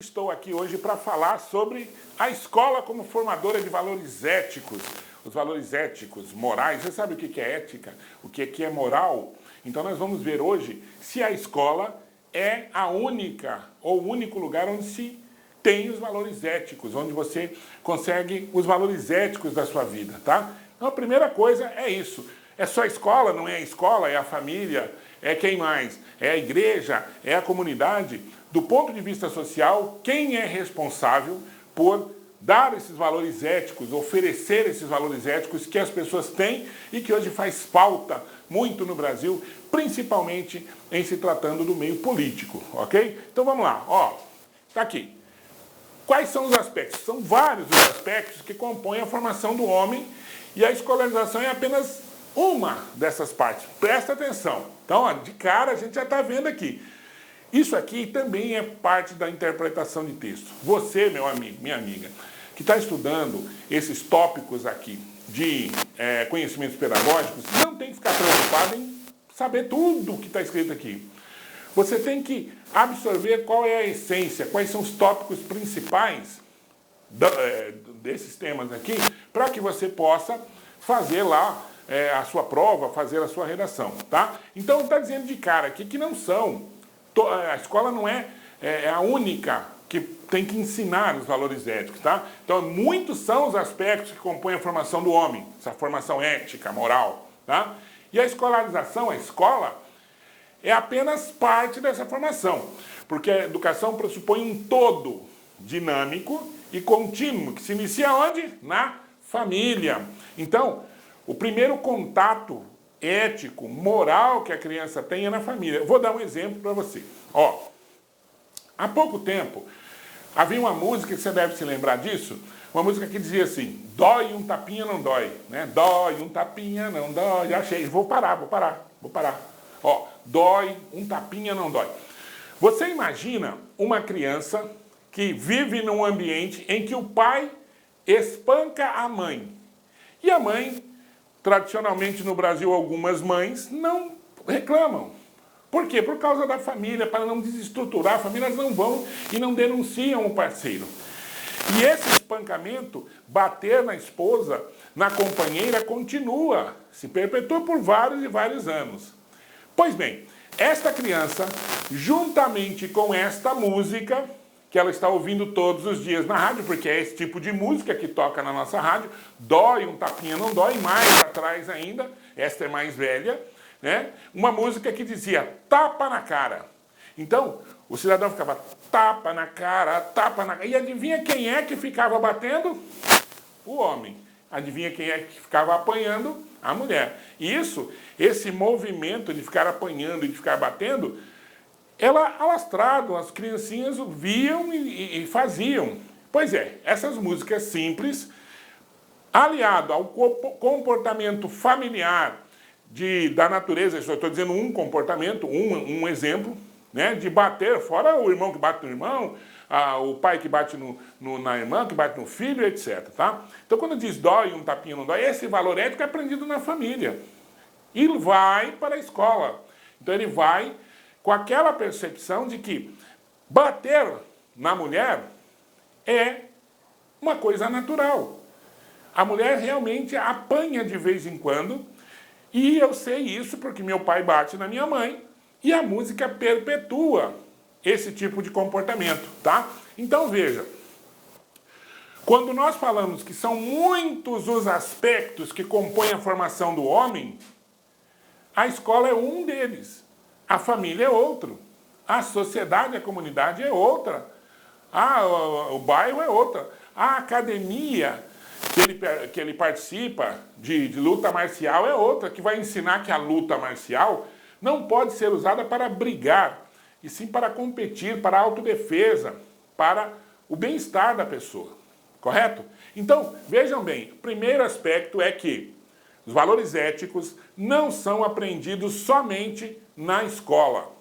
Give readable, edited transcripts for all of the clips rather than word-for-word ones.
Estou aqui hoje para falar sobre a escola como formadora de valores éticos. Os valores éticos, morais. Você sabe o que é ética? O que é moral? Então nós vamos ver hoje se a escola é a única ou o único lugar onde se tem os valores éticos, onde você consegue os valores éticos da sua vida, tá? Então a primeira coisa é isso. É só a escola, não é a escola, é a família, é quem mais? É a igreja, é a comunidade. Do ponto de vista social, quem é responsável por dar esses valores éticos, oferecer esses valores éticos que as pessoas têm e que hoje faz falta muito no Brasil, principalmente em se tratando do meio político, ok? Então vamos lá, ó, tá aqui. Quais são os aspectos? São vários os aspectos que compõem a formação do homem e a escolarização é apenas uma dessas partes. Presta atenção. Então, ó, de cara a gente já está vendo aqui. Isso aqui também é parte da interpretação de texto. Você, meu amigo, minha amiga, que está estudando esses tópicos aqui de conhecimentos pedagógicos, não tem que ficar preocupado em saber tudo o que está escrito aqui. Você tem que absorver qual é a essência, quais são os tópicos principais desses temas aqui, para que você possa fazer lá a sua prova, fazer a sua redação, tá? Então está dizendo de cara aqui que não são... A escola não é a única que tem que ensinar os valores éticos, tá? Então, muitos são os aspectos que compõem a formação do homem, essa formação ética, moral, tá? E a escolarização, a escola, é apenas parte dessa formação, porque a educação pressupõe um todo dinâmico e contínuo, que se inicia onde? Na família. Então, o primeiro contato ético, moral que a criança tem é na família. Eu vou dar um exemplo para você. Ó, há pouco tempo, havia uma música, que você deve se lembrar disso, uma música que dizia assim, dói um tapinha, não dói, né? Dói um tapinha, não dói. Achei, vou parar. Ó, dói um tapinha, não dói. Você imagina uma criança que vive num ambiente em que o pai espanca a mãe. E a mãe, tradicionalmente no Brasil, algumas mães não reclamam. Por quê? Por causa da família, para não desestruturar, as famílias não vão e não denunciam o parceiro. E esse espancamento, bater na esposa, na companheira, continua, se perpetua por vários e vários anos. Pois bem, esta criança, juntamente com esta música, que ela está ouvindo todos os dias na rádio, porque é esse tipo de música que toca na nossa rádio, dói um tapinha, não dói, mais atrás ainda, esta é mais velha, né? Uma música que dizia, tapa na cara. Então, o cidadão ficava, tapa na cara, e adivinha quem é que ficava batendo? O homem. Adivinha quem é que ficava apanhando? A mulher. E esse movimento de ficar apanhando e de ficar batendo, ela alastrado, as criancinhas viam e faziam. Pois é, essas músicas simples, aliado ao comportamento familiar da natureza, eu estou dizendo um comportamento, um exemplo, né, de bater, fora o irmão que bate no irmão, o pai que bate na irmã, que bate no filho, etc. Tá? Então quando diz dói, um tapinha não dói, esse valor ético é aprendido na família. E vai para a escola. Então ele vai com aquela percepção de que bater na mulher é uma coisa natural. A mulher realmente apanha de vez em quando, e eu sei isso porque meu pai bate na minha mãe, e a música perpetua esse tipo de comportamento, tá? Então veja, quando nós falamos que são muitos os aspectos que compõem a formação do homem, a escola é um deles. A família é outro, a sociedade, a comunidade é outra, o bairro é outra, a academia que ele participa de luta marcial é outra, que vai ensinar que a luta marcial não pode ser usada para brigar, e sim para competir, para a autodefesa, para o bem-estar da pessoa, correto? Então, vejam bem, o primeiro aspecto é que os valores éticos não são aprendidos somente na escola.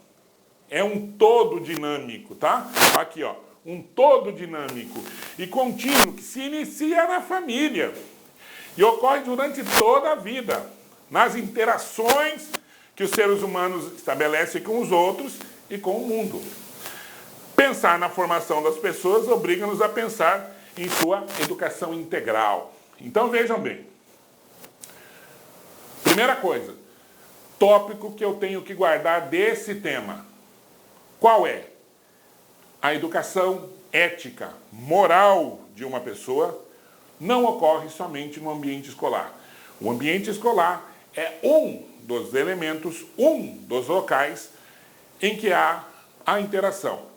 É um todo dinâmico, tá? Aqui, ó, um todo dinâmico e contínuo que se inicia na família e ocorre durante toda a vida, nas interações que os seres humanos estabelecem com os outros e com o mundo. Pensar na formação das pessoas obriga-nos a pensar em sua educação integral. Então vejam bem. Primeira coisa, tópico que eu tenho que guardar desse tema. Qual é? A educação ética, moral de uma pessoa não ocorre somente no ambiente escolar. O ambiente escolar é um dos elementos, um dos locais em que há a interação,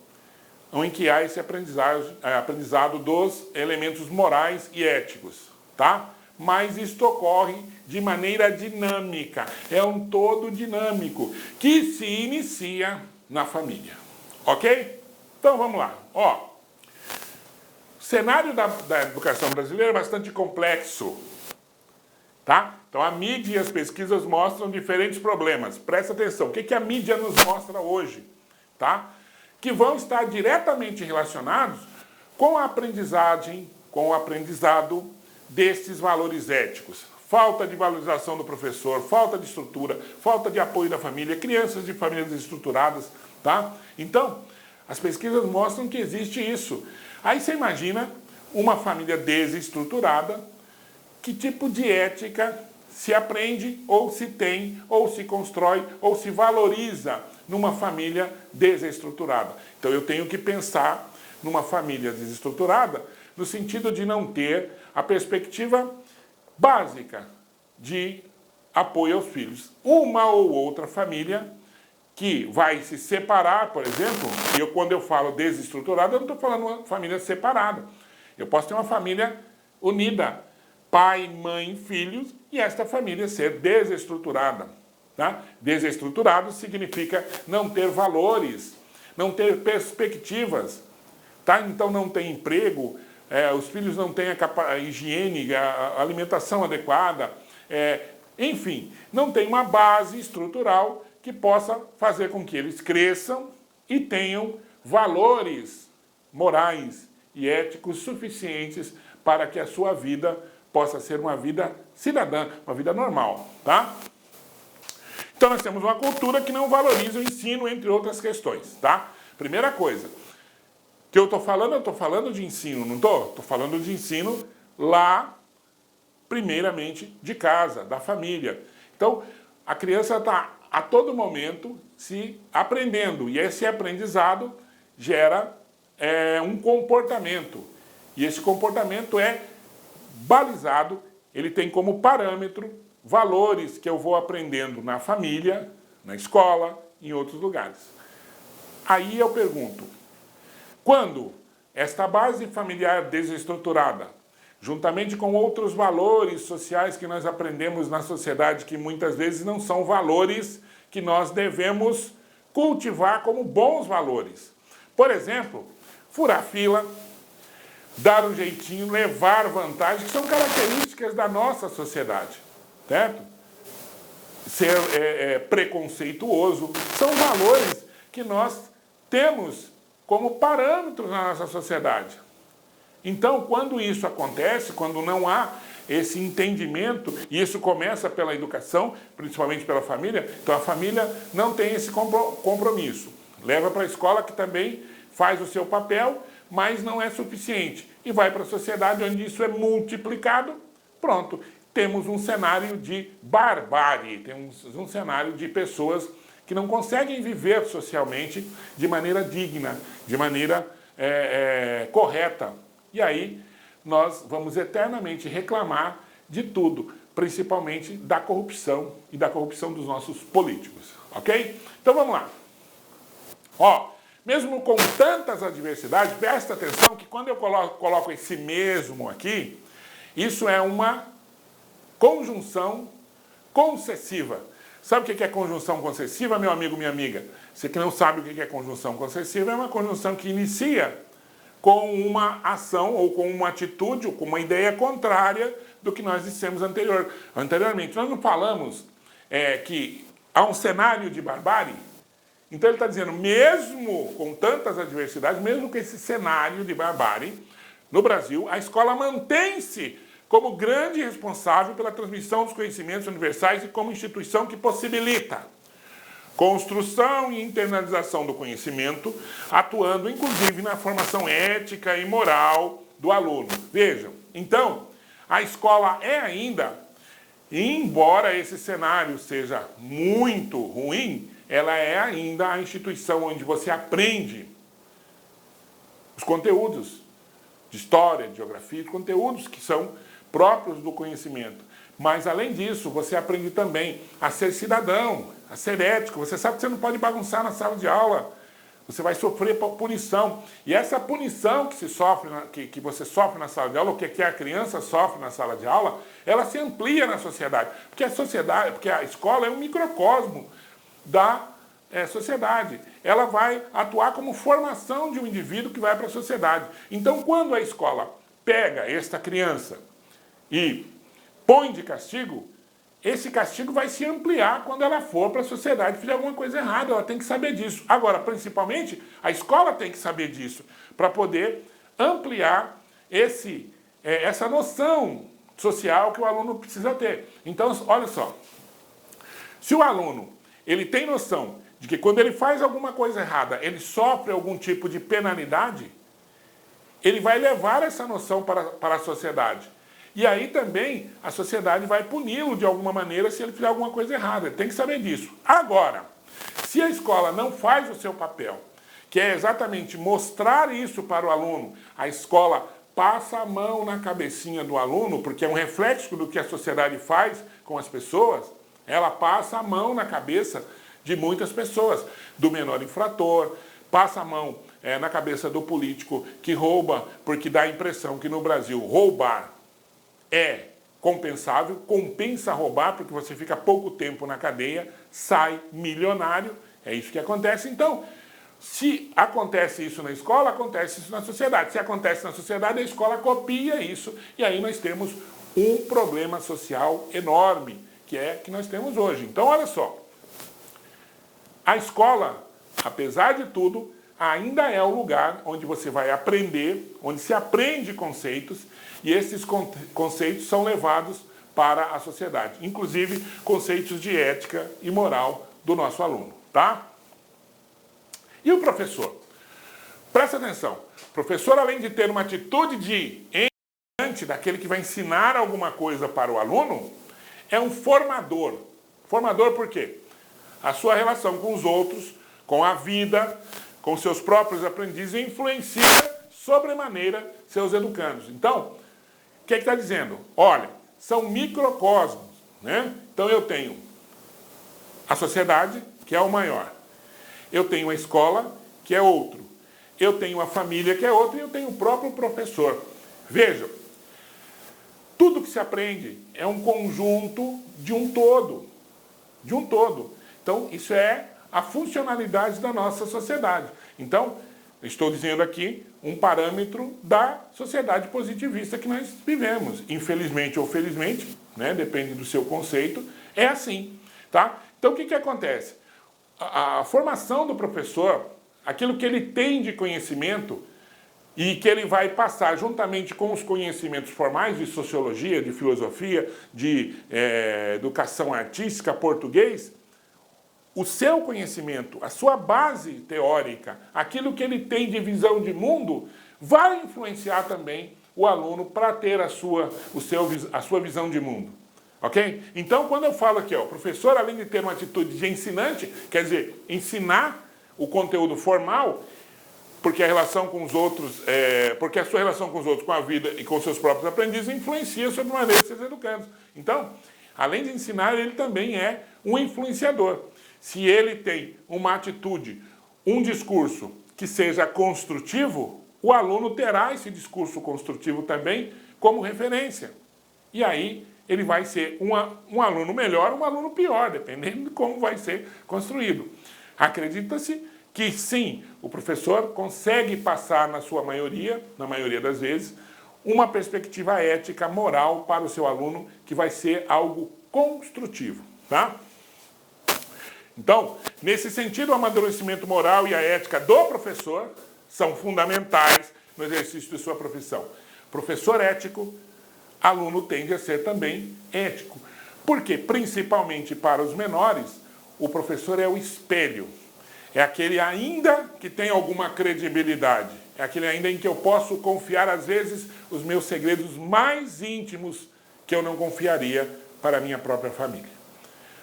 em que há esse aprendizado dos elementos morais e éticos, tá? Mas isto ocorre de maneira dinâmica, é um todo dinâmico, que se inicia na família, ok? Então vamos lá, ó. O cenário da educação brasileira é bastante complexo, tá? Então a mídia e as pesquisas mostram diferentes problemas. Presta atenção, o que a mídia nos mostra hoje, tá? Que vão estar diretamente relacionados com a aprendizagem, com o aprendizado desses valores éticos. Falta de valorização do professor, falta de estrutura, falta de apoio da família, crianças de famílias desestruturadas, tá? Então, as pesquisas mostram que existe isso. Aí você imagina uma família desestruturada, que tipo de ética se aprende, ou se tem, ou se constrói, ou se valoriza numa família desestruturada. Então eu tenho que pensar numa família desestruturada no sentido de não ter a perspectiva básica de apoio aos filhos. Uma ou outra família que vai se separar, por exemplo, e quando eu falo desestruturada, eu não estou falando uma família separada. Eu posso ter uma família unida, pai, mãe, filhos, e esta família ser desestruturada. Tá? Desestruturado significa não ter valores, não ter perspectivas, tá? Então não tem emprego, os filhos não têm a higiene, a alimentação adequada, enfim, não tem uma base estrutural que possa fazer com que eles cresçam e tenham valores morais e éticos suficientes para que a sua vida possa ser uma vida cidadã, uma vida normal, tá? Então nós temos uma cultura que não valoriza o ensino, entre outras questões, tá? Primeira coisa, que eu estou falando de ensino, não estou? Estou falando de ensino lá, primeiramente, de casa, da família. Então, a criança está a todo momento se aprendendo, e esse aprendizado gera um comportamento, e esse comportamento é balizado, ele tem como parâmetro valores que eu vou aprendendo na família, na escola, em outros lugares. Aí eu pergunto, quando esta base familiar desestruturada, juntamente com outros valores sociais que nós aprendemos na sociedade, que muitas vezes não são valores que nós devemos cultivar como bons valores. Por exemplo, furar fila, dar um jeitinho, levar vantagem, que são características da nossa sociedade, certo? Ser preconceituoso, são valores que nós temos como parâmetros na nossa sociedade. Então, quando isso acontece, quando não há esse entendimento, e isso começa pela educação, principalmente pela família, então a família não tem esse compromisso. Leva para a escola, que também faz o seu papel, mas não é suficiente. E vai para a sociedade, onde isso é multiplicado, pronto. Temos um cenário de barbárie, temos um cenário de pessoas que não conseguem viver socialmente de maneira digna, de maneira correta. E aí nós vamos eternamente reclamar de tudo, principalmente da corrupção e da corrupção dos nossos políticos, ok? Então vamos lá. Ó, mesmo com tantas adversidades, presta atenção que quando eu coloco esse mesmo aqui, isso é uma conjunção concessiva. Sabe o que é conjunção concessiva, meu amigo, minha amiga? Você que não sabe o que é conjunção concessiva, é uma conjunção que inicia com uma ação ou com uma atitude ou com uma ideia contrária do que nós dissemos anteriormente. Nós não falamos que há um cenário de barbárie? Então ele está dizendo, mesmo com tantas adversidades, mesmo com esse cenário de barbárie, no Brasil, a escola mantém-se como grande responsável pela transmissão dos conhecimentos universais e como instituição que possibilita construção e internalização do conhecimento, atuando inclusive na formação ética e moral do aluno. Vejam, então, a escola é ainda, embora esse cenário seja muito ruim, ela é ainda a instituição onde você aprende os conteúdos de história, de geografia, conteúdos que são próprios do conhecimento. Mas, além disso, você aprende também a ser cidadão, a ser ético. Você sabe que você não pode bagunçar na sala de aula. Você vai sofrer punição. E essa punição que você sofre na sala de aula, ou que a criança sofre na sala de aula, ela se amplia na sociedade. Porque a escola é um microcosmo da sociedade. Ela vai atuar como formação de um indivíduo que vai para a sociedade. Então, quando a escola pega esta criança e põe de castigo, esse castigo vai se ampliar quando ela for para a sociedade e fizer alguma coisa errada. Ela tem que saber disso. Agora, principalmente, a escola tem que saber disso para poder ampliar essa noção social que o aluno precisa ter. Então, olha só. Se o aluno ele tem noção de que quando ele faz alguma coisa errada, ele sofre algum tipo de penalidade, ele vai levar essa noção para a sociedade. E aí também a sociedade vai puni-lo de alguma maneira se ele fizer alguma coisa errada. Ele tem que saber disso. Agora, se a escola não faz o seu papel, que é exatamente mostrar isso para o aluno, a escola passa a mão na cabecinha do aluno, porque é um reflexo do que a sociedade faz com as pessoas, ela passa a mão na cabeça de muitas pessoas, do menor infrator, passa a mão na cabeça do político que rouba, porque dá a impressão que no Brasil roubar é compensável, compensa roubar, porque você fica pouco tempo na cadeia, sai milionário, é isso que acontece. Então, se acontece isso na escola, acontece isso na sociedade. Se acontece na sociedade, a escola copia isso, e aí nós temos um problema social enorme, que nós temos hoje. Então, olha só, a escola, apesar de tudo, ainda é o lugar onde você vai aprender, onde se aprende conceitos, e esses conceitos são levados para a sociedade, inclusive conceitos de ética e moral do nosso aluno, tá? E o professor? Presta atenção, o professor, além de ter uma atitude de ensinante, daquele que vai ensinar alguma coisa para o aluno, é um formador. Formador por quê? A sua relação com os outros, com a vida, com seus próprios aprendizes, influencia sobremaneira seus educandos. Então, o que está dizendo? Olha, são microcosmos, né? Então eu tenho a sociedade, que é o maior. Eu tenho a escola, que é outro. Eu tenho a família, que é outro, e eu tenho o próprio professor. Vejam, tudo que se aprende é um conjunto de um todo. De um todo. Então, isso é a funcionalidade da nossa sociedade. Então, estou dizendo aqui um parâmetro da sociedade positivista que nós vivemos. Infelizmente ou felizmente, né, depende do seu conceito, é assim. Tá? Então, o que acontece? A formação do professor, aquilo que ele tem de conhecimento e que ele vai passar juntamente com os conhecimentos formais de sociologia, de filosofia, de educação artística, português, o seu conhecimento, a sua base teórica, aquilo que ele tem de visão de mundo, vai influenciar também o aluno para ter a sua visão de mundo. Ok? Então, quando eu falo aqui, ó, o professor, além de ter uma atitude de ensinante, quer dizer, ensinar o conteúdo formal, porque a relação com os outros, porque a sua relação com os outros, com a vida e com seus próprios aprendizes, influencia sobre a maneira de seus educandos. Então, além de ensinar, ele também é um influenciador. Se ele tem uma atitude, um discurso que seja construtivo, o aluno terá esse discurso construtivo também como referência. E aí ele vai ser um aluno melhor, um aluno pior, dependendo de como vai ser construído. Acredita-se que sim, o professor consegue passar na sua maioria, na maioria das vezes, uma perspectiva ética, moral para o seu aluno, que vai ser algo construtivo, tá? Então, nesse sentido, o amadurecimento moral e a ética do professor são fundamentais no exercício de sua profissão. Professor ético, aluno tende a ser também ético. Porque, principalmente para os menores, o professor é o espelho. É aquele ainda que tem alguma credibilidade. É aquele ainda em que eu posso confiar, às vezes, os meus segredos mais íntimos que eu não confiaria para a minha própria família.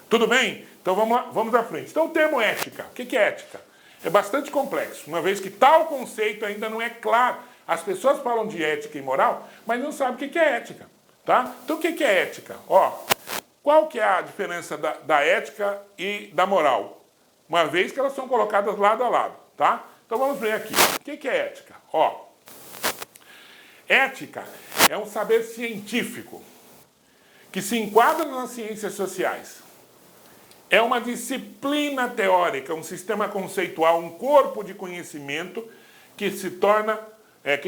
Tudo bem? Então vamos lá, vamos à frente. Então o termo ética, o que é ética? É bastante complexo, uma vez que tal conceito ainda não é claro. As pessoas falam de ética e moral, mas não sabem o que é ética. Tá? Então o que é ética? Qual que é a diferença da ética e da moral? Uma vez que elas são colocadas lado a lado. Tá? Então vamos ver aqui. O que é ética? Ética é um saber científico que se enquadra nas ciências sociais. É uma disciplina teórica, um sistema conceitual, um corpo de conhecimento que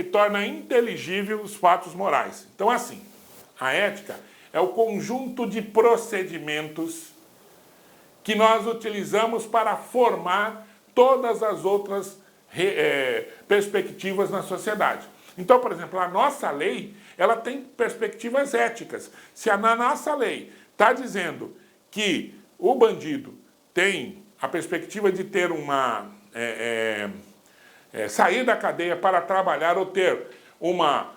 torna inteligível os fatos morais. Então, assim, a ética é o conjunto de procedimentos que nós utilizamos para formar todas as outras perspectivas na sociedade. Então, por exemplo, a nossa lei, ela tem perspectivas éticas. Se na nossa lei está dizendo que o bandido tem a perspectiva de ter sair da cadeia para trabalhar ou ter uma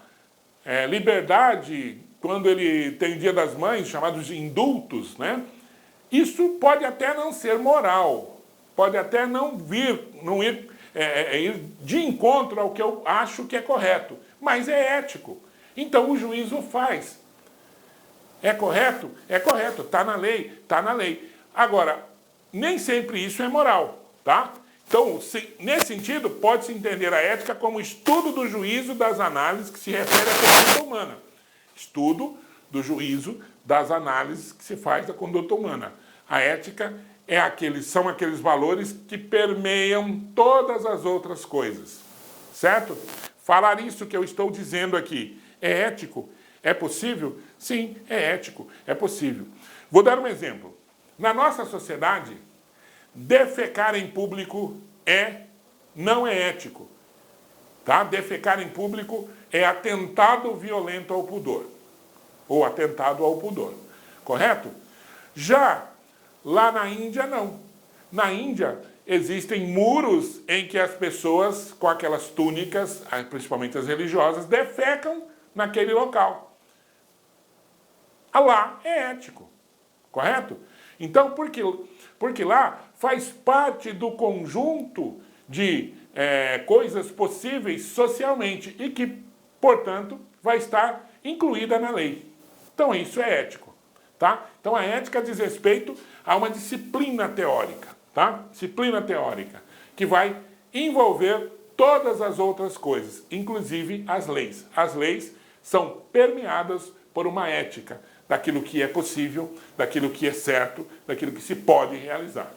liberdade quando ele tem Dia das Mães, chamados de indultos, né? Isso pode até não ser moral, pode até não ir de encontro ao que eu acho que é correto, mas é ético. Então o juiz o faz. É correto? É correto, está na lei, está na lei. Agora, nem sempre isso é moral, tá? Então, nesse sentido, pode-se entender a ética como estudo do juízo das análises que se refere à conduta humana. Estudo do juízo das análises que se faz da conduta humana. A ética são aqueles valores que permeiam todas as outras coisas, certo? Falar isso que eu estou dizendo aqui é ético? É possível? Sim, é ético, é possível. Vou dar um exemplo. Na nossa sociedade, defecar em público não é ético. Tá? Defecar em público é atentado violento ao pudor. Ou atentado ao pudor. Correto? Já lá na Índia, não. Na Índia, existem muros em que as pessoas, com aquelas túnicas, principalmente as religiosas, defecam naquele local. Lá é ético. Correto? Então, porque lá faz parte do conjunto de coisas possíveis socialmente e que, portanto, vai estar incluída na lei. Então, isso é ético. Tá? Então, a ética diz respeito a uma disciplina teórica. Tá? Disciplina teórica, que vai envolver todas as outras coisas, inclusive as leis. As leis são permeadas por uma ética, daquilo que é possível, daquilo que é certo, daquilo que se pode realizar.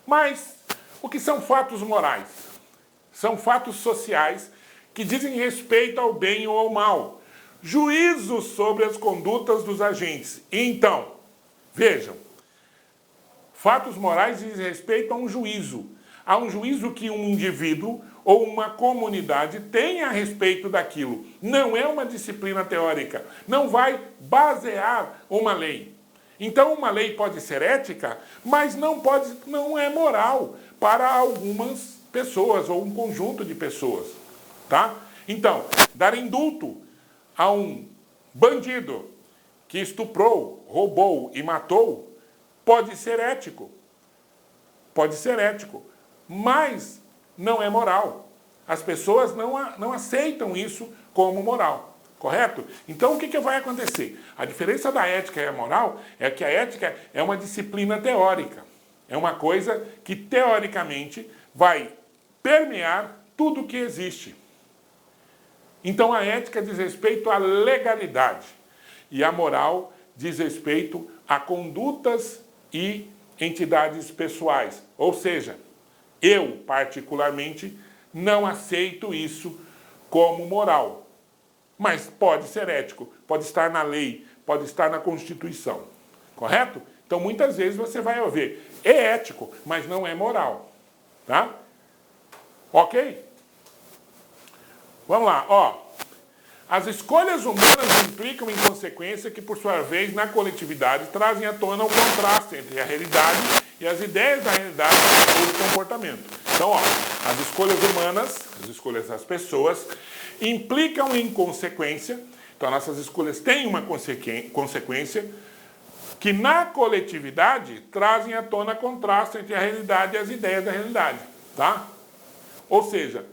Mas o que são fatos morais? São fatos sociais que dizem respeito ao bem ou ao mal. Juízos sobre as condutas dos agentes. Então, vejam, fatos morais dizem respeito a um juízo. Há um juízo que um indivíduo ou uma comunidade tem a respeito daquilo. Não é uma disciplina teórica. Não vai basear uma lei. Então, uma lei pode ser ética, mas não é moral para algumas pessoas ou um conjunto de pessoas. Tá? Então, dar indulto a um bandido que estuprou, roubou e matou pode ser ético. Pode ser ético. Mas não é moral. As pessoas não aceitam isso como moral. Correto? Então, o que vai acontecer? A diferença da ética e a moral é que a ética é uma disciplina teórica. É uma coisa que, teoricamente, vai permear tudo que existe. Então, a ética diz respeito à legalidade. E a moral diz respeito a condutas e entidades pessoais. Ou seja, eu, particularmente, não aceito isso como moral. Mas pode ser ético, pode estar na lei, pode estar na Constituição. Correto? Então, muitas vezes você vai ouvir, é ético, mas não é moral. Tá? Ok? Vamos lá, As escolhas humanas implicam em consequência que, por sua vez, na coletividade, trazem à tona o contraste entre a realidade e as ideias da realidade ou do comportamento. Então, ó, as escolhas humanas, as escolhas das pessoas, implicam em consequência, então nossas escolhas têm uma consequência, que na coletividade trazem à tona contraste entre a realidade e as ideias da realidade, tá? Ou seja,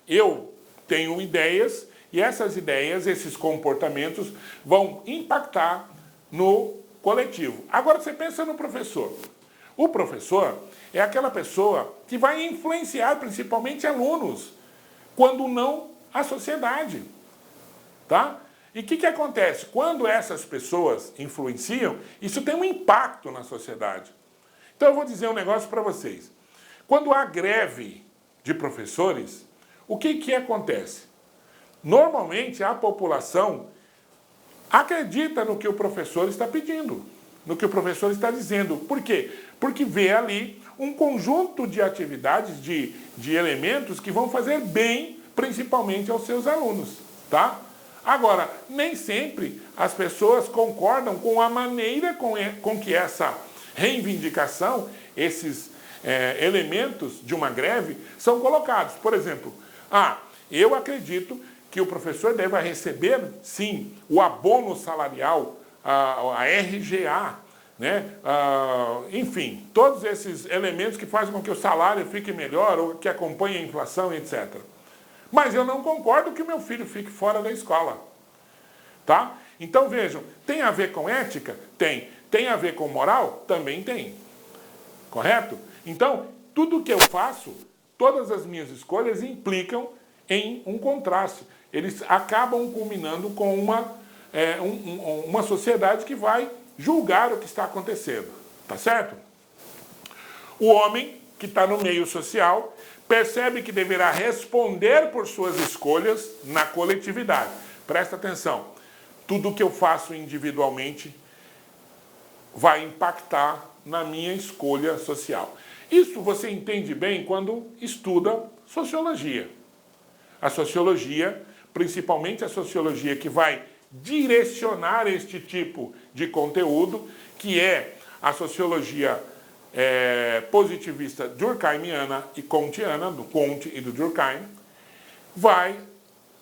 eu tenho ideias e essas ideias, esses comportamentos vão impactar no coletivo. Agora você pensa no professor. O professor é aquela pessoa que vai influenciar principalmente alunos, quando não a sociedade, tá? E o que acontece? Quando essas pessoas influenciam, isso tem um impacto na sociedade. Então eu vou dizer um negócio para vocês. Quando há greve de professores, o que acontece? Normalmente a população acredita no que o professor está pedindo, no que o professor está dizendo. Por quê? Porque vê ali um conjunto de atividades, de elementos que vão fazer bem, principalmente aos seus alunos, tá? Agora, nem sempre as pessoas concordam com a maneira com que essa reivindicação, esses elementos de uma greve são colocados. Por exemplo, eu acredito que o professor deva receber, sim, o abono salarial, a RGA, né? Enfim, todos esses elementos que fazem com que o salário fique melhor ou que acompanhe a inflação, etc. Mas eu não concordo que o meu filho fique fora da escola. Tá? Então vejam, tem a ver com ética? Tem. Tem a ver com moral? Também tem. Correto? Então, tudo que eu faço, todas as minhas escolhas implicam em um contraste. Eles acabam culminando com uma sociedade que vai julgar o que está acontecendo. Tá certo? O homem que está no meio social percebe que deverá responder por suas escolhas na coletividade. Presta atenção. Tudo que eu faço individualmente vai impactar na minha escolha social. Isso você entende bem quando estuda sociologia. A sociologia, principalmente a sociologia que vai direcionar este tipo de conteúdo, que é a sociologia positivista durkheimiana e kantiana, do Comte e do Durkheim, vai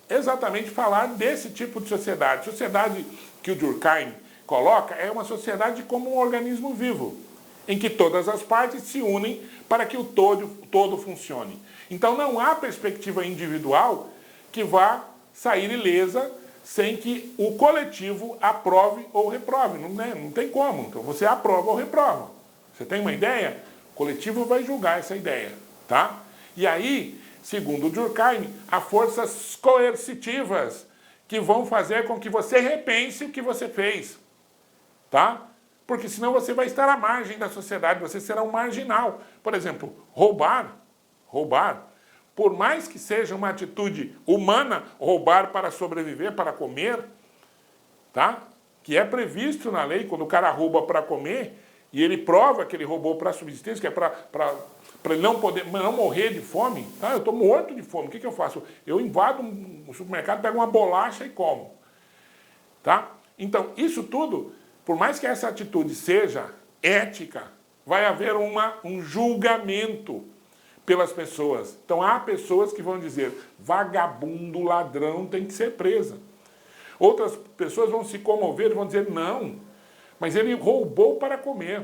exatamente falar desse tipo de sociedade. Sociedade que o Durkheim coloca é uma sociedade como um organismo vivo, em que todas as partes se unem para que o todo funcione. Então não há perspectiva individual que vá sair ilesa sem que o coletivo aprove ou reprove. Não tem como. Então você aprova ou reprova. Você tem uma ideia? O coletivo vai julgar essa ideia, tá? E aí, segundo Durkheim, há forças coercitivas que vão fazer com que você repense o que você fez, tá? Porque senão você vai estar à margem da sociedade, você será um marginal. Por exemplo, roubar, por mais que seja uma atitude humana, roubar para sobreviver, para comer, tá? Que é previsto na lei, quando o cara rouba para comer, e ele prova que ele roubou para subsistência, que é para ele não morrer de fome, tá? Eu estou morto de fome, o que eu faço? Eu invado um supermercado, pego uma bolacha e como, tá? Então, isso tudo, por mais que essa atitude seja ética, vai haver um julgamento pelas pessoas. Então, há pessoas que vão dizer, vagabundo, ladrão tem que ser presa. Outras pessoas vão se comover e vão dizer, não, mas ele roubou para comer.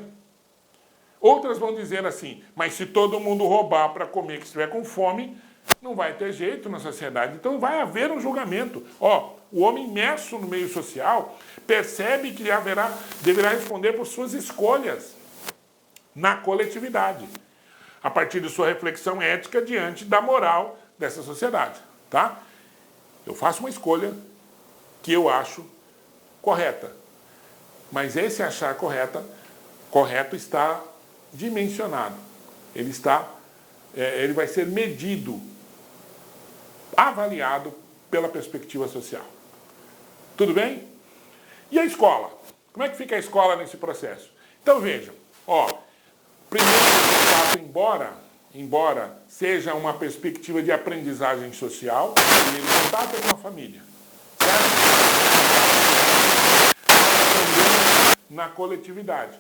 Outras vão dizer assim, mas se todo mundo roubar para comer, que estiver com fome, não vai ter jeito na sociedade. Então vai haver um julgamento. O homem imerso no meio social percebe que deverá responder por suas escolhas na coletividade, a partir de sua reflexão ética diante da moral dessa sociedade. Tá? Eu faço uma escolha que eu acho correta. Mas esse achar correto está dimensionado. Ele vai ser medido, avaliado pela perspectiva social. Tudo bem? E a escola? Como é que fica a escola nesse processo? Então vejam, primeiro eu faço, embora seja uma perspectiva de aprendizagem social, ele contato com a família, certo? na coletividade.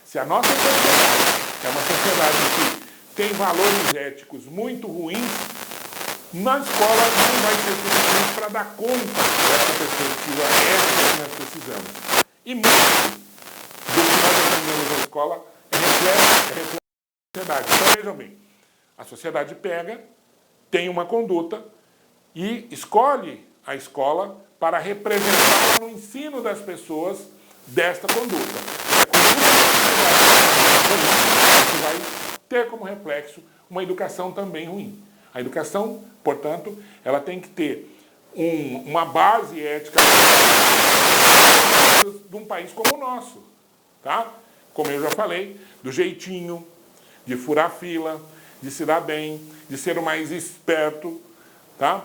Se a nossa sociedade é uma sociedade que tem valores éticos muito ruins, na escola não vai ser suficiente para dar conta dessa perspectiva ética que nós precisamos. E muito do que nós aprendemos na escola é reflexo da sociedade. Então vejam bem, a sociedade pega, tem uma conduta e escolhe a escola para representar no ensino das pessoas desta conduta. Isso vai ter como reflexo uma educação também ruim. A educação, portanto, ela tem que ter uma base ética de um país como o nosso, tá? Como eu já falei, do jeitinho, de furar fila, de se dar bem, de ser o mais esperto, tá?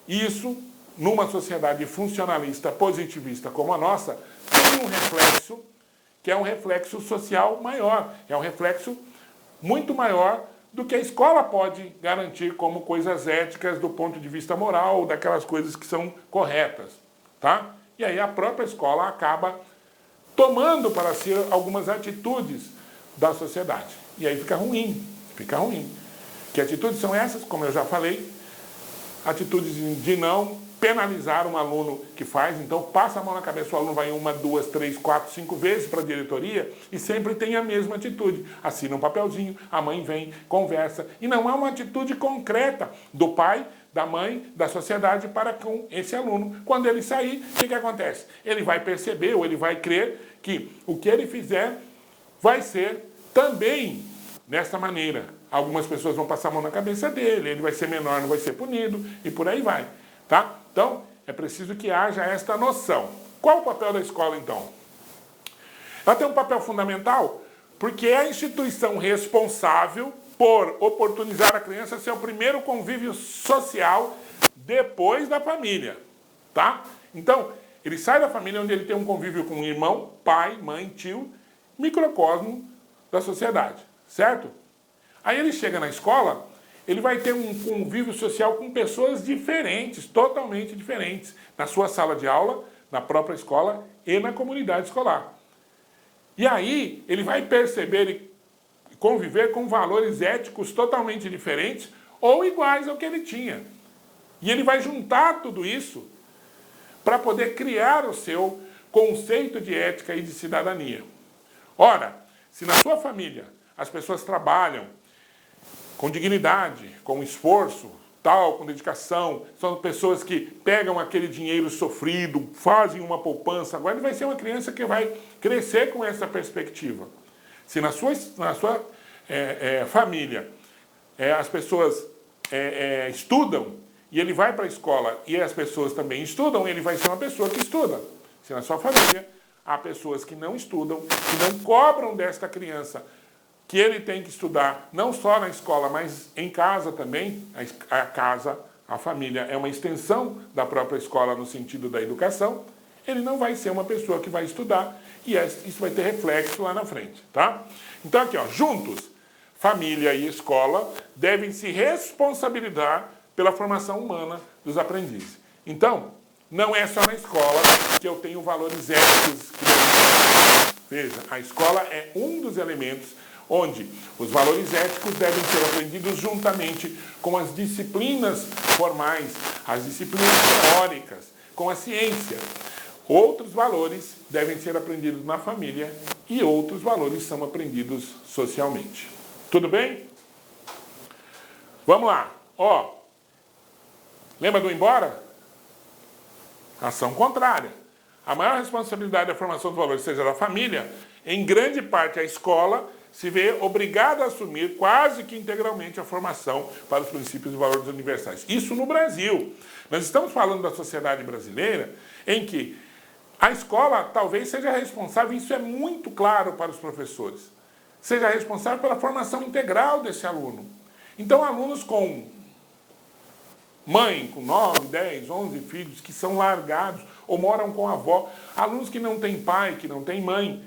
Isso, numa sociedade funcionalista, positivista como a nossa, tem um reflexo que é um reflexo social maior, é um reflexo muito maior do que a escola pode garantir como coisas éticas do ponto de vista moral, daquelas coisas que são corretas, tá? E aí a própria escola acaba tomando para si algumas atitudes da sociedade. E aí fica ruim, fica ruim. Que atitudes são essas? Como eu já falei, atitudes de não penalizar um aluno que faz, então passa a mão na cabeça, o aluno vai 1, 2, 3, 4, 5 vezes para a diretoria e sempre tem a mesma atitude. Assina um papelzinho, a mãe vem, conversa, e não é uma atitude concreta do pai, da mãe, da sociedade para com esse aluno. Quando ele sair, o que acontece? Ele vai perceber ou ele vai crer que o que ele fizer vai ser também dessa maneira. Algumas pessoas vão passar a mão na cabeça dele, ele vai ser menor, não vai ser punido, e por aí vai. Tá? Então, é preciso que haja esta noção. Qual o papel da escola, então? Ela tem um papel fundamental porque é a instituição responsável por oportunizar a criança seu primeiro convívio social depois da família. Tá? Então, ele sai da família onde ele tem um convívio com um irmão, pai, mãe, tio, microcosmo da sociedade. Certo? Aí ele chega na escola, ele vai ter um convívio social com pessoas diferentes, totalmente diferentes, na sua sala de aula, na própria escola e na comunidade escolar. E aí ele vai perceber e conviver com valores éticos totalmente diferentes ou iguais ao que ele tinha. E ele vai juntar tudo isso para poder criar o seu conceito de ética e de cidadania. Ora, se na sua família as pessoas trabalham com dignidade, com esforço, tal, com dedicação, são pessoas que pegam aquele dinheiro sofrido, fazem uma poupança, agora ele vai ser uma criança que vai crescer com essa perspectiva. Se na sua família as pessoas estudam, e ele vai para a escola e as pessoas também estudam, ele vai ser uma pessoa que estuda. Se na sua família há pessoas que não estudam, que não cobram desta criança que ele tem que estudar, não só na escola, mas em casa também. A casa, a família, é uma extensão da própria escola no sentido da educação. Ele não vai ser uma pessoa que vai estudar e isso vai ter reflexo lá na frente, tá? Então aqui, ó, juntos, família e escola devem se responsabilizar pela formação humana dos aprendizes. Então, não é só na escola que eu tenho valores éticos. Veja, a escola é um dos elementos onde os valores éticos devem ser aprendidos juntamente com as disciplinas formais, as disciplinas teóricas, com a ciência. Outros valores devem ser aprendidos na família e outros valores são aprendidos socialmente. Tudo bem? Vamos lá. Ó, lembra do embora? Ação contrária. A maior responsabilidade da formação dos valores, seja da família, em grande parte a escola se vê obrigada a assumir quase que integralmente a formação para os princípios e valores universais. Isso no Brasil. Nós estamos falando da sociedade brasileira em que a escola talvez seja responsável, isso é muito claro para os professores, seja responsável pela formação integral desse aluno. Então, alunos com mãe, com 9, 10, 11 filhos, que são largados ou moram com a avó, alunos que não têm pai, que não têm mãe,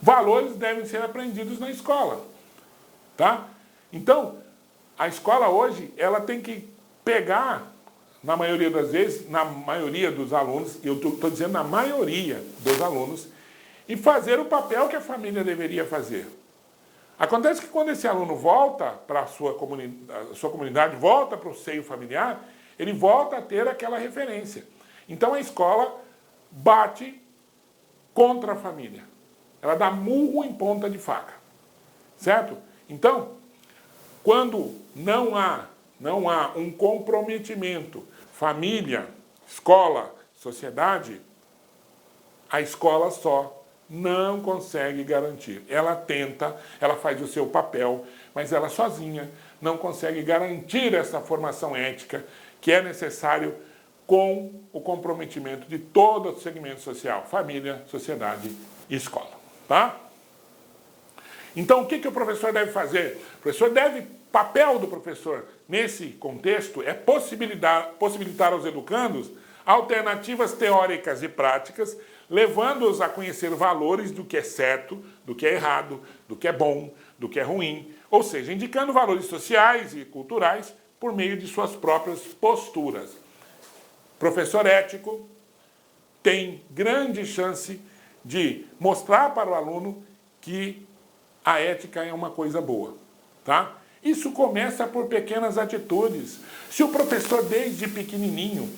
valores devem ser aprendidos na escola, tá? Então, a escola hoje, ela tem que pegar, na maioria das vezes, na maioria dos alunos, eu estou dizendo na maioria dos alunos, e fazer o papel que a família deveria fazer. Acontece que quando esse aluno volta para a sua comunidade, volta para o seio familiar, ele volta a ter aquela referência. Então a escola bate contra a família. Ela dá murro em ponta de faca. Certo? Então, quando não há um comprometimento, família, escola, sociedade, a escola só não consegue garantir. Ela tenta, ela faz o seu papel, mas ela sozinha não consegue garantir essa formação ética que é necessário com o comprometimento de todo o segmento social, família, sociedade e escola. Tá? Então, o que o professor deve fazer? O professor papel do professor nesse contexto é possibilitar aos educandos alternativas teóricas e práticas, levando-os a conhecer valores do que é certo, do que é errado, do que é bom, do que é ruim, ou seja, indicando valores sociais e culturais por meio de suas próprias posturas. Professor ético tem grande chance de mostrar para o aluno que a ética é uma coisa boa, tá? Isso começa por pequenas atitudes. Se o professor desde pequenininho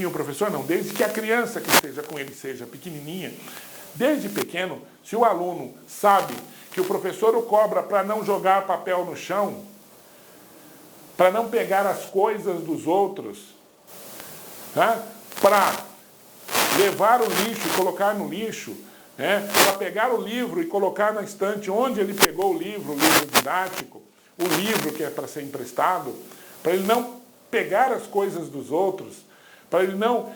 o professor não, desde que a criança que esteja com ele seja pequenininha, desde pequeno, se o aluno sabe que o professor o cobra para não jogar papel no chão, para não pegar as coisas dos outros, tá? Para levar o lixo e colocar no lixo, para pegar o livro e colocar na estante onde ele pegou o livro didático, o livro que é para ser emprestado, para ele não pegar as coisas dos outros, para ele não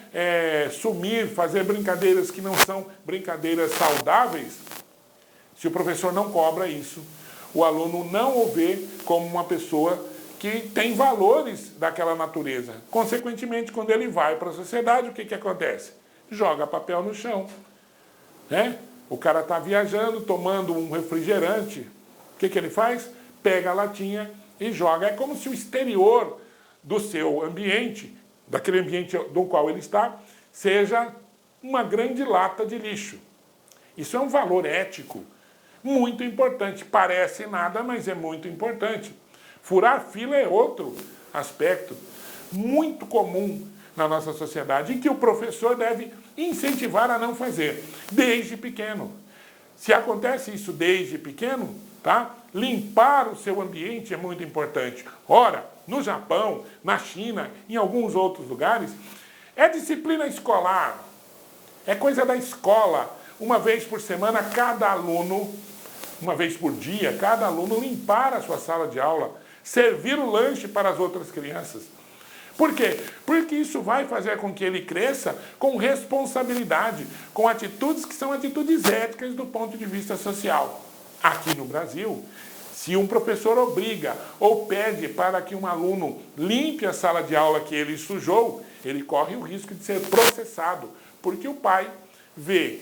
sumir, fazer brincadeiras que não são brincadeiras saudáveis. Se o professor não cobra isso, o aluno não o vê como uma pessoa que tem valores daquela natureza. Consequentemente, quando ele vai para a sociedade, o que acontece? Joga papel no chão. O cara está viajando, tomando um refrigerante. O que ele faz? Pega a latinha e joga. É como se o exterior do seu ambiente, daquele ambiente do qual ele está, seja uma grande lata de lixo. Isso é um valor ético muito importante. Parece nada, mas é muito importante. Furar fila é outro aspecto muito comum na nossa sociedade e que o professor deve incentivar a não fazer, desde pequeno. Se acontece isso desde pequeno, tá? Limpar o seu ambiente é muito importante. Ora, no Japão, na China, em alguns outros lugares, é disciplina escolar, é coisa da escola. Uma vez por semana, cada aluno, uma vez por dia, cada aluno limpar a sua sala de aula, servir o lanche para as outras crianças. Por quê? Porque isso vai fazer com que ele cresça com responsabilidade, com atitudes que são atitudes éticas do ponto de vista social. Aqui no Brasil, se um professor obriga ou pede para que um aluno limpe a sala de aula que ele sujou, ele corre o risco de ser processado, porque o pai vê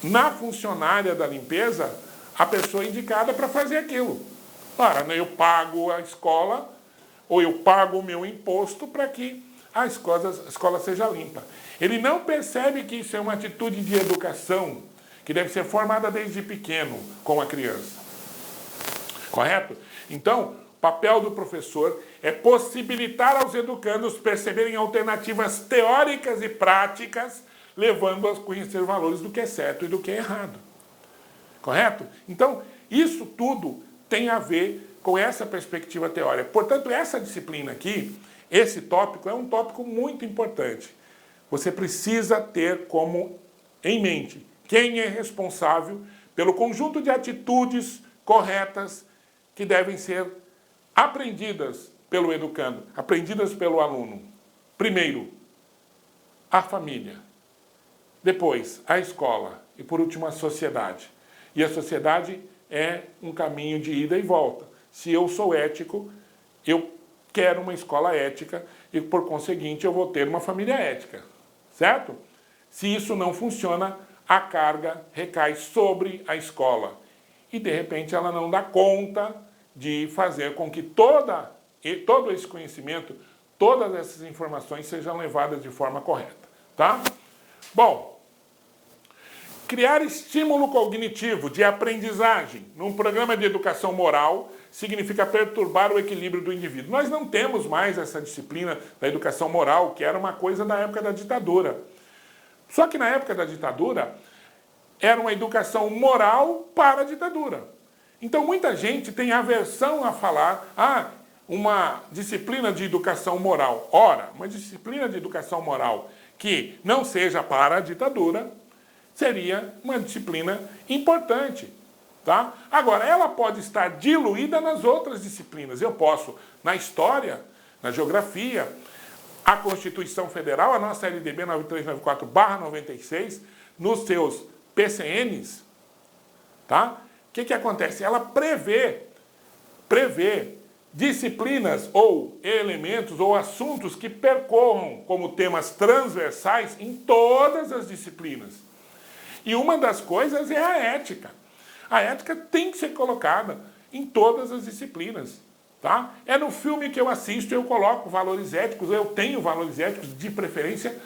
na funcionária da limpeza a pessoa indicada para fazer aquilo. Ora, eu pago a escola ou eu pago o meu imposto para que a escola seja limpa. Ele não percebe que isso é uma atitude de educação que deve ser formada desde pequeno com a criança. Correto? Então, o papel do professor é possibilitar aos educandos perceberem alternativas teóricas e práticas, levando-os a conhecer valores do que é certo e do que é errado. Correto? Então, isso tudo tem a ver com essa perspectiva teórica. Portanto, essa disciplina aqui, esse tópico, é um tópico muito importante. Você precisa ter em mente quem é responsável pelo conjunto de atitudes corretas que devem ser aprendidas pelo educando, aprendidas pelo aluno. Primeiro, a família. Depois, a escola. E, por último, a sociedade. E a sociedade é um caminho de ida e volta. Se eu sou ético, eu quero uma escola ética e, por conseguinte, eu vou ter uma família ética. Certo? Se isso não funciona, a carga recai sobre a escola. E, de repente, ela não dá conta de fazer com que todo esse conhecimento, todas essas informações sejam levadas de forma correta. Tá? Bom, Criar estímulo cognitivo de aprendizagem num programa de educação moral significa perturbar o equilíbrio do indivíduo. Nós não temos mais essa disciplina da educação moral, que era uma coisa da época da ditadura. Só que na época da ditadura, era uma educação moral para a ditadura. Então muita gente tem aversão a falar, uma disciplina de educação moral. Ora, uma disciplina de educação moral que não seja para a ditadura, seria uma disciplina importante. Tá? Agora, ela pode estar diluída nas outras disciplinas. Eu posso, na história, na geografia, a Constituição Federal, a nossa LDB 9394/96, nos seus PCNs, tá? O que acontece? Ela prevê disciplinas ou elementos ou assuntos que percorram como temas transversais em todas as disciplinas. E uma das coisas é a ética. A ética tem que ser colocada em todas as disciplinas. Tá? É no filme que eu assisto, eu coloco valores éticos, eu tenho valores éticos, de preferência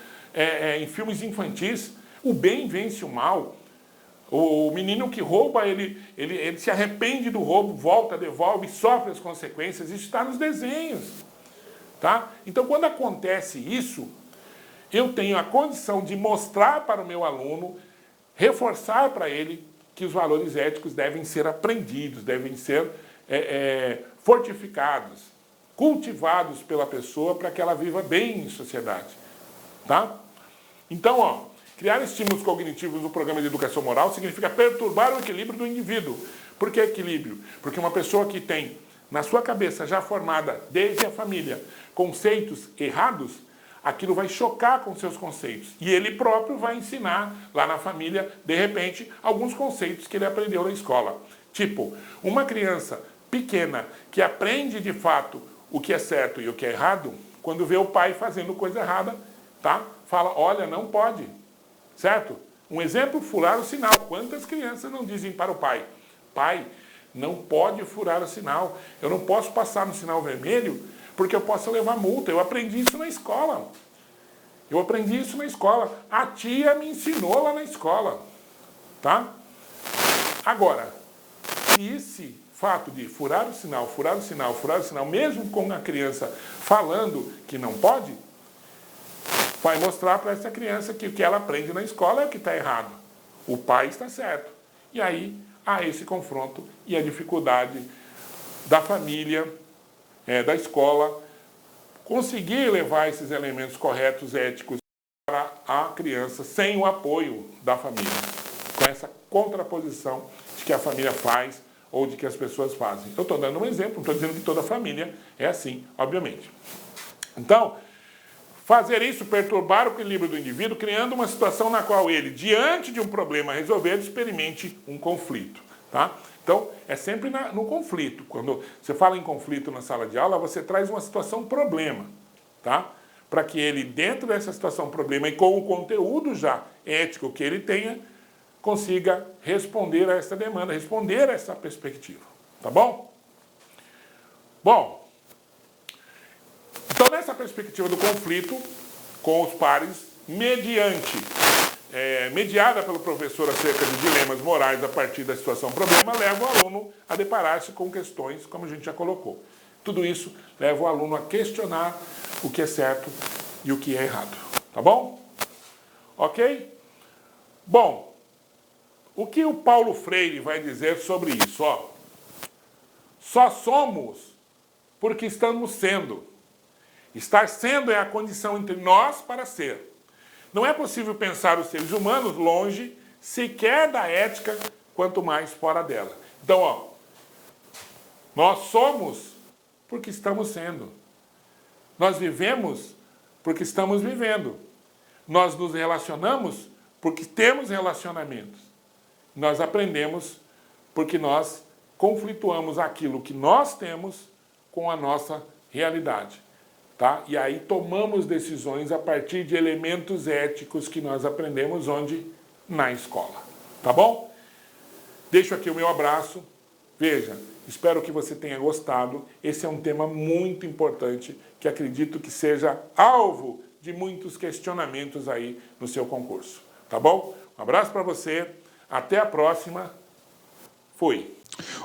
em filmes infantis. O bem vence o mal. O menino que rouba, ele se arrepende do roubo, volta, devolve, sofre as consequências. Isso está nos desenhos. Tá? Então, quando acontece isso, eu tenho a condição de mostrar para o meu aluno, reforçar para ele que os valores éticos devem ser aprendidos, devem ser fortificados, cultivados pela pessoa para que ela viva bem em sociedade. Tá? Então, criar estímulos cognitivos no programa de educação moral significa perturbar o equilíbrio do indivíduo. Por que equilíbrio? Porque uma pessoa que tem na sua cabeça já formada desde a família conceitos errados, aquilo vai chocar com seus conceitos. E ele próprio vai ensinar lá na família, de repente, alguns conceitos que ele aprendeu na escola. Tipo, uma criança pequena que aprende de fato o que é certo e o que é errado, quando vê o pai fazendo coisa errada, tá? Fala, olha, não pode. Certo? Um exemplo, furar o sinal. Quantas crianças não dizem para o pai, pai, não pode furar o sinal. Eu não posso passar no sinal vermelho porque eu posso levar multa. Eu aprendi isso na escola. A tia me ensinou lá na escola. Tá? Agora, se esse fato de furar o sinal, mesmo com a criança falando que não pode, vai mostrar para essa criança que o que ela aprende na escola é o que está errado. O pai está certo. E aí há esse confronto e a dificuldade da família, da escola, conseguir levar esses elementos corretos, éticos, para a criança sem o apoio da família. Com essa contraposição de que a família faz ou de que as pessoas fazem. Eu estou dando um exemplo, não estou dizendo que toda família é assim, obviamente. Então, fazer isso, perturbar o equilíbrio do indivíduo, criando uma situação na qual ele, diante de um problema a resolver, experimente um conflito. Tá? Então, é sempre no conflito. Quando você fala em conflito na sala de aula, você traz uma situação problema. Tá? Para que ele, dentro dessa situação problema e com o conteúdo já ético que ele tenha, consiga responder a essa demanda, responder a essa perspectiva. Tá bom? Bom, então, nessa perspectiva do conflito com os pares, mediada pelo professor acerca de dilemas morais a partir da situação problema, leva o aluno a deparar-se com questões, como a gente já colocou. Tudo isso leva o aluno a questionar o que é certo e o que é errado. Tá bom? Ok? Bom, o que o Paulo Freire vai dizer sobre isso? Só somos porque estamos sendo. Estar sendo é a condição entre nós para ser. Não é possível pensar os seres humanos longe, sequer da ética, quanto mais fora dela. Então, nós somos porque estamos sendo. Nós vivemos porque estamos vivendo. Nós nos relacionamos porque temos relacionamentos. Nós aprendemos porque nós conflituamos aquilo que nós temos com a nossa realidade. Tá? E aí tomamos decisões a partir de elementos éticos que nós aprendemos onde? Na escola. Tá bom? Deixo aqui o meu abraço. Veja, espero que você tenha gostado. Esse é um tema muito importante que acredito que seja alvo de muitos questionamentos aí no seu concurso. Tá bom? Um abraço para você, até a próxima. Fui.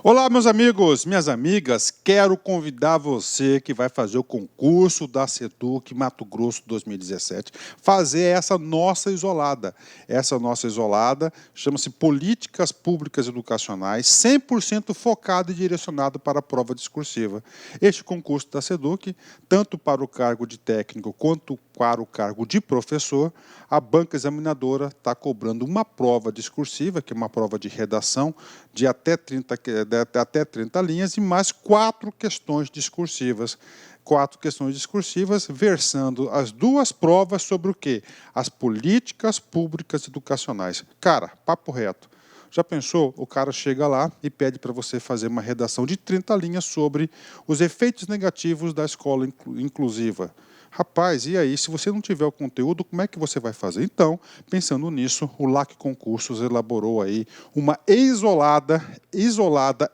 Olá, meus amigos, minhas amigas, quero convidar você que vai fazer o concurso da SEDUC Mato Grosso 2017, fazer essa nossa isolada. Essa nossa isolada chama-se Políticas Públicas Educacionais, 100% focado e direcionado para a prova discursiva. Este concurso da SEDUC, tanto para o cargo de técnico quanto para o cargo de professor, a banca examinadora está cobrando uma prova discursiva, que é uma prova de redação, de até 30 linhas e mais 4 questões discursivas. 4 questões discursivas versando as 2 provas sobre o quê? As políticas públicas educacionais. Cara, papo reto. Já pensou? O cara chega lá e pede para você fazer uma redação de 30 linhas sobre os efeitos negativos da escola inclusiva. Rapaz, e aí, se você não tiver o conteúdo, como é que você vai fazer? Então, pensando nisso, o LAC Concursos elaborou aí uma isolada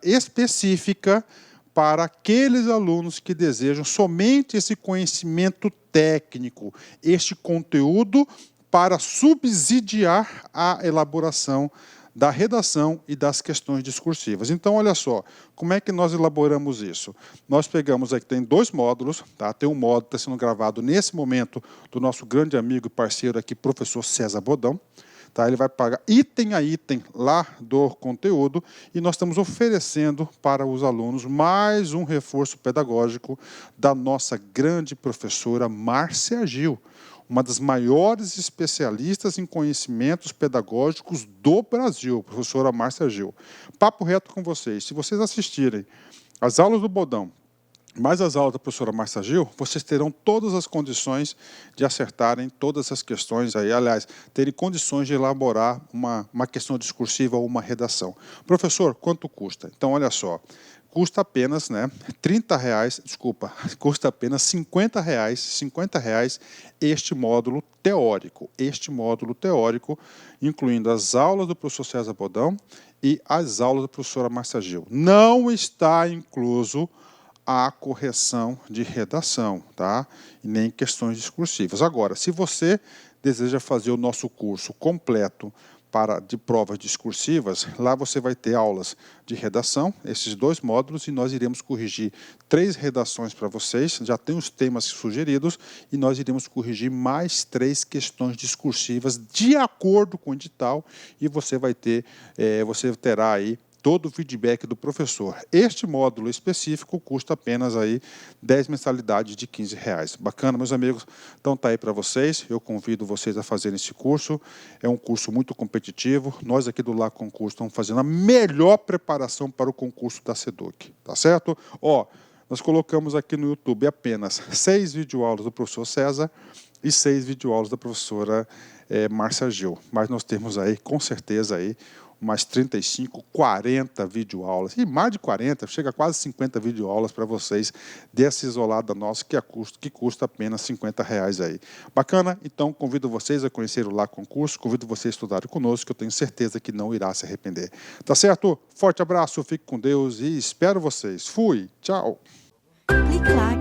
específica para aqueles alunos que desejam somente esse conhecimento técnico, este conteúdo para subsidiar a elaboração da redação e das questões discursivas. Então, olha só, como é que nós elaboramos isso? Nós pegamos aqui, tem 2 módulos, tá? Tem um módulo que está sendo gravado nesse momento do nosso grande amigo e parceiro aqui, professor César Bodão. Tá? Ele vai pagar item a item lá do conteúdo e nós estamos oferecendo para os alunos mais um reforço pedagógico da nossa grande professora Márcia Gil, uma das maiores especialistas em conhecimentos pedagógicos do Brasil, professora Márcia Gil. Papo reto com vocês, se vocês assistirem às aulas do Bodão, mais as aulas da professora Márcia Gil, vocês terão todas as condições de acertarem todas as questões aí, aliás, terem condições de elaborar uma questão discursiva ou uma redação. Professor, quanto custa? Então, olha só, custa apenas, né, custa apenas R$50 este módulo teórico, incluindo as aulas do professor César Bodão e as aulas da professora Márcia Gil. Não está incluso a correção de redação, tá? E nem questões discursivas. Agora, se você deseja fazer o nosso curso completo de provas discursivas, lá você vai ter aulas de redação, esses 2 módulos, e nós iremos corrigir 3 redações para vocês, já tem os temas sugeridos, e nós iremos corrigir mais 3 questões discursivas de acordo com o edital, e você terá aí todo o feedback do professor. Este módulo específico custa apenas aí 10 mensalidades de R$15. Bacana, meus amigos? Então tá aí para vocês, eu convido vocês a fazerem esse curso, é um curso muito competitivo, nós aqui do LAC Concurso estamos fazendo a melhor preparação para o concurso da SEDUC, tá certo? Ó, nós colocamos aqui no YouTube apenas 6 videoaulas do professor César e 6 videoaulas da professora Márcia Gil, mas nós temos aí, com certeza aí, umas 35, 40 videoaulas, e mais de 40, chega a quase 50 videoaulas para vocês dessa isolada nossa que custa apenas R$50 aí. Bacana? Então convido vocês a conhecer o LAC Concurso, convido vocês a estudarem conosco, que eu tenho certeza que não irá se arrepender. Tá certo? Forte abraço, fique com Deus e espero vocês. Fui, tchau! Clique lá.